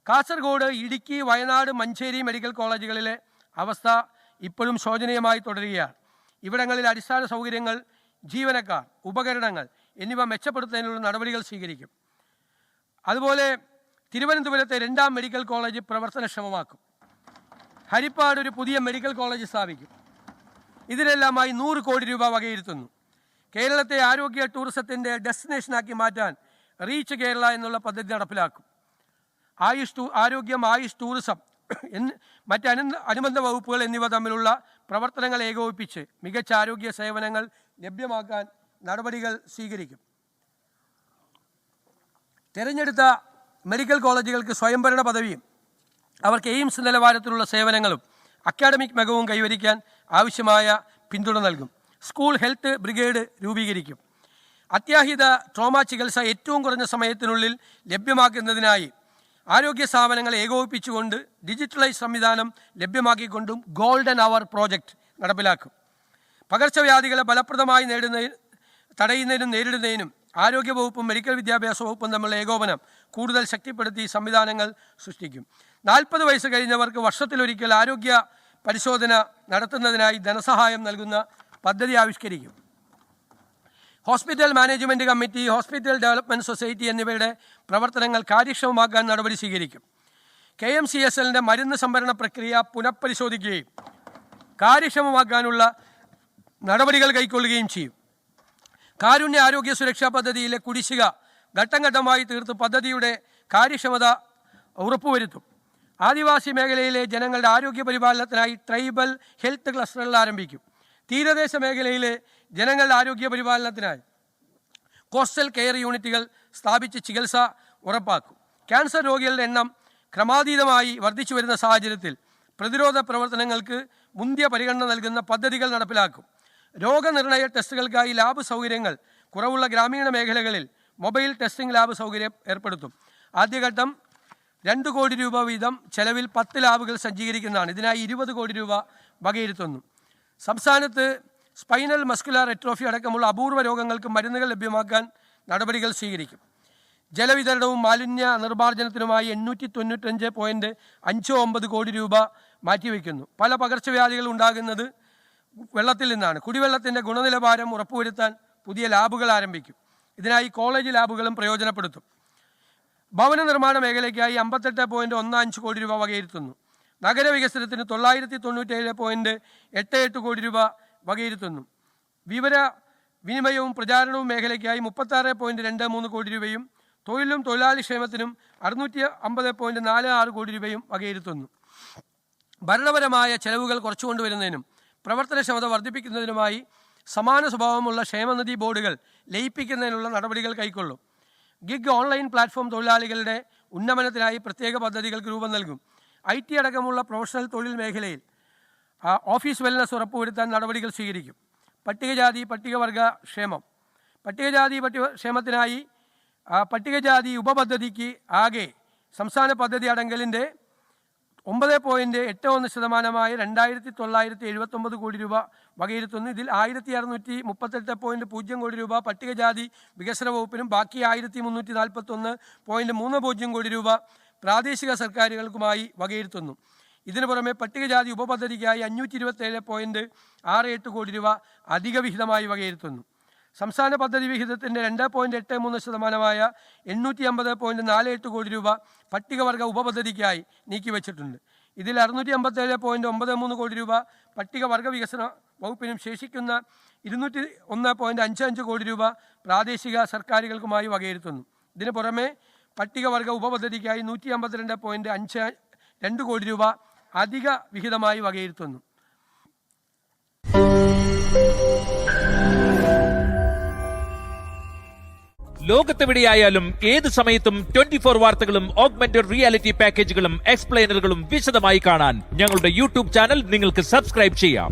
Kasaragod, Idukki, Wayanad, Manjeri medical കോളേജുകളിലെ അവസ്ഥ ഇപ്പോഴും ശോചനീയമായി തുടരുകയാണ്. ഇവിടങ്ങളിൽ അടിസ്ഥാന സൗകര്യങ്ങൾ, ജീവനക്കാർ, ഉപകരണങ്ങൾ എന്നിവ മെച്ചപ്പെടുത്തുന്നതിനുള്ള നടപടികൾ സ്വീകരിക്കും. അതുപോലെ തിരുവനന്തപുരത്തെ 2ാം മെഡിക്കൽ കോളേജ് പ്രവർത്തനക്ഷമമാക്കും. ഹരിപ്പാട് ഒരു പുതിയ മെഡിക്കൽ കോളേജ് സ്ഥാപിക്കും. ഇതിനെല്ലാമായി 100 കോടി രൂപ വകയിരുത്തുന്നു. കേരളത്തെ ആരോഗ്യ ടൂറിസത്തിൻ്റെ ഡെസ്റ്റിനേഷനാക്കി മാറ്റാൻ റീച്ച് കേരള എന്നുള്ള പദ്ധതി നടപ്പിലാക്കും. ആരോഗ്യം, ആയുഷ്, ടൂറിസം മറ്റ് അനുബന്ധ വകുപ്പുകൾ എന്നിവ തമ്മിലുള്ള പ്രവർത്തനങ്ങൾ ഏകോപിപ്പിച്ച് മികച്ച ആരോഗ്യ സേവനങ്ങൾ ലഭ്യമാക്കാൻ നടപടികൾ സ്വീകരിക്കും. തിരഞ്ഞെടുത്ത മെഡിക്കൽ കോളേജുകൾക്ക് സ്വയംഭരണ പദവിയും അവർക്ക് എയിംസ് നിലവാരത്തിലുള്ള സേവനങ്ങളും അക്കാഡമിക് മികവും കൈവരിക്കാൻ ആവശ്യമായ പിന്തുണ നൽകും. സ്കൂൾ ഹെൽത്ത് ബ്രിഗേഡ് രൂപീകരിക്കും. അത്യാഹിത ട്രോമ ചികിത്സ ഏറ്റവും കുറഞ്ഞ സമയത്തിനുള്ളിൽ ലഭ്യമാക്കുന്നതിനായി ആരോഗ്യ സ്ഥാപനങ്ങളെ ഏകോപിപ്പിച്ചുകൊണ്ട് ഡിജിറ്റലൈസ് സംവിധാനം ലഭ്യമാക്കിക്കൊണ്ടും ഗോൾഡൻ അവർ പ്രോജക്റ്റ് നടപ്പിലാക്കും. പകർച്ചവ്യാധികളെ ഫലപ്രദമായി തടയുന്നതിനും നേരിടുന്നതിനും ആരോഗ്യവകുപ്പും മെഡിക്കൽ വിദ്യാഭ്യാസ വകുപ്പും തമ്മിലുള്ള ഏകോപനം കൂടുതൽ ശക്തിപ്പെടുത്തി സംവിധാനങ്ങൾ സൃഷ്ടിക്കും. 40 വയസ്സ് കഴിഞ്ഞവർക്ക് വർഷത്തിലൊരിക്കൽ ആരോഗ്യ പരിശോധന നടത്തുന്നതിനായി ധനസഹായം നൽകുന്ന പദ്ധതി ആവിഷ്കരിക്കും. Hospital management committee, hospital development society എന്നിവയുടെ പ്രവർത്തനങ്ങൾ കാര്യക്ഷമമാക്കാൻ നടപടി സ്വീകരിക്കും. KMCSLൻ്റെ മരുന്ന് സംഭരണ പ്രക്രിയ പുനഃപരിശോധിക്കുകയും കാര്യക്ഷമമാക്കാനുള്ള നടപടികൾ കൈക്കൊള്ളുകയും ചെയ്യും. കാരുണ്യ ആരോഗ്യ സുരക്ഷാ പദ്ധതിയിലെ കുടിശ്ശിക ഘട്ടം ഘട്ടമായി തീർത്ത് പദ്ധതിയുടെ കാര്യക്ഷമത ഉറപ്പുവരുത്തും. ആദിവാസി മേഖലയിലെ ജനങ്ങളുടെ ആരോഗ്യ പരിപാലനത്തിനായി ട്രൈബൽ ഹെൽത്ത് ക്ലസ്റ്ററുകൾ ആരംഭിക്കും. തീരദേശ മേഖലയിലെ ജനങ്ങളുടെ ആരോഗ്യ പരിപാലനത്തിനായി കോസ്റ്റൽ കെയർ യൂണിറ്റുകൾ സ്ഥാപിച്ച് ചികിത്സ ഉറപ്പാക്കും. ക്യാൻസർ രോഗികളുടെ എണ്ണം ക്രമാതീതമായി വർദ്ധിച്ചു വരുന്ന സാഹചര്യത്തിൽ പ്രതിരോധ പ്രവർത്തനങ്ങൾക്ക് മുന്തിയ പരിഗണന നൽകുന്ന പദ്ധതികൾ നടപ്പിലാക്കും. രോഗനിർണയ ടെസ്റ്റുകൾക്കായി ലാബ് സൗകര്യങ്ങൾ കുറവുള്ള ഗ്രാമീണ മേഖലകളിൽ മൊബൈൽ ടെസ്റ്റിംഗ് ലാബ് സൗകര്യം ഏർപ്പെടുത്തും. ആദ്യഘട്ടം 2 കോടി രൂപ വീതം ചെലവിൽ 10 ലാബുകൾ സജ്ജീകരിക്കുന്നതാണ്. ഇതിനായി 20 കോടി രൂപ വകയിരുത്തുന്നു. സംസ്ഥാനത്ത് സ്പൈനൽ മസ്കുലാർ എട്രോഫി അടക്കമുള്ള അപൂർവ രോഗങ്ങൾക്ക് മരുന്നുകൾ ലഭ്യമാക്കാൻ നടപടികൾ സ്വീകരിക്കും. ജലവിതരണവും മാലിന്യ നിർമ്മാർജ്ജനത്തിനുമായി 895.59 കോടി രൂപ മാറ്റിവെക്കുന്നു. പല പകർച്ചവ്യാധികൾ ഉണ്ടാകുന്നത് വെള്ളത്തിൽ നിന്നാണ്. കുടിവെള്ളത്തിൻ്റെ ഗുണനിലവാരം ഉറപ്പുവരുത്താൻ പുതിയ ലാബുകൾ ആരംഭിക്കും. ഇതിനായി കോളേജ് ലാബുകളും പ്രയോജനപ്പെടുത്തും. ഭവന നിർമ്മാണ മേഖലയ്ക്കായി 58.15 കോടി രൂപ വകയിരുത്തുന്നു. നഗരവികസനത്തിന് 997.88 കോടി രൂപ വകയിരുത്തുന്നു. വിവര വിനിമയവും പ്രചാരണവും മേഖലയ്ക്കായി 36.23 കോടി രൂപയും തൊഴിലും തൊഴിലാളി ക്ഷേമത്തിനും 650.46 കോടി രൂപയും വകയിരുത്തുന്നു. ഭരണപരമായ ചെലവുകൾ കുറച്ചുകൊണ്ടുവരുന്നതിനും പ്രവർത്തനക്ഷമത വർദ്ധിപ്പിക്കുന്നതിനുമായി സമാന സ്വഭാവമുള്ള ക്ഷേമനിധി ബോർഡുകൾ ലയിപ്പിക്കുന്നതിനുള്ള നടപടികൾ കൈക്കൊള്ളും. ഗിഗ് ഓൺലൈൻ പ്ലാറ്റ്ഫോം തൊഴിലാളികളുടെ ഉന്നമനത്തിനായി പ്രത്യേക പദ്ധതികൾക്ക് രൂപം നൽകും. IT അടക്കമുള്ള പ്രൊഫഷണൽ തൊഴിൽ മേഖലയിൽ ഓഫീസ് വെൽനസ് ഉറപ്പുവരുത്താൻ നടപടികൾ സ്വീകരിക്കും. പട്ടികജാതി പട്ടികവർഗ ക്ഷേമം. പട്ടികജാതി ക്ഷേമത്തിനായി പട്ടികജാതി ഉപപദ്ധതിക്ക് ആകെ സംസ്ഥാന പദ്ധതി അടങ്കലിൻ്റെ 9.81% 2979 കോടി രൂപ വകയിരുത്തുന്നു. ഇതിൽ 1638.0 കോടി രൂപ പട്ടികജാതി വികസന വകുപ്പിനും ബാക്കി 1341.30 കോടി രൂപ പ്രാദേശിക സർക്കാരുകൾക്കുമായി വകയിരുത്തുന്നു. ഇതിനു പുറമെ പട്ടികജാതി ഉപപദ്ധതിക്കായി 527.68 കോടി രൂപ അധിക വിഹിതമായി വകയിരുത്തുന്നു. സംസ്ഥാന പദ്ധതി വിഹിതത്തിൻ്റെ 2.83% 850.48 കോടി രൂപ പട്ടികവർഗ ഉപപദ്ധതിക്കായി നീക്കിവച്ചിട്ടുണ്ട്. ഇതിൽ 657.93 കോടി രൂപ പട്ടികവർഗ വികസന വകുപ്പിനും ശേഷിക്കുന്ന 201.55 കോടി രൂപ പ്രാദേശിക സർക്കാരുകൾക്കുമായി വകയിരുത്തുന്നു. ഇതിനു പുറമെ പട്ടികവർഗ ഉപപദ്ധതിക്കായി 152.52 കോടി രൂപ അധിക വിഹിതമായി വകയിരുത്തുന്നു. ലോകത്തെവിടെയായാലും ഏത് സമയത്തും 24 വാർത്തകളും ഓഗ്മെന്റഡ് റിയാലിറ്റി പാക്കേജുകളും എക്സ്പ്ലെയിനറുകളും വിശദമായി കാണാൻ ഞങ്ങളുടെ യൂട്യൂബ് ചാനൽ നിങ്ങൾക്ക് സബ്സ്ക്രൈബ് ചെയ്യാം.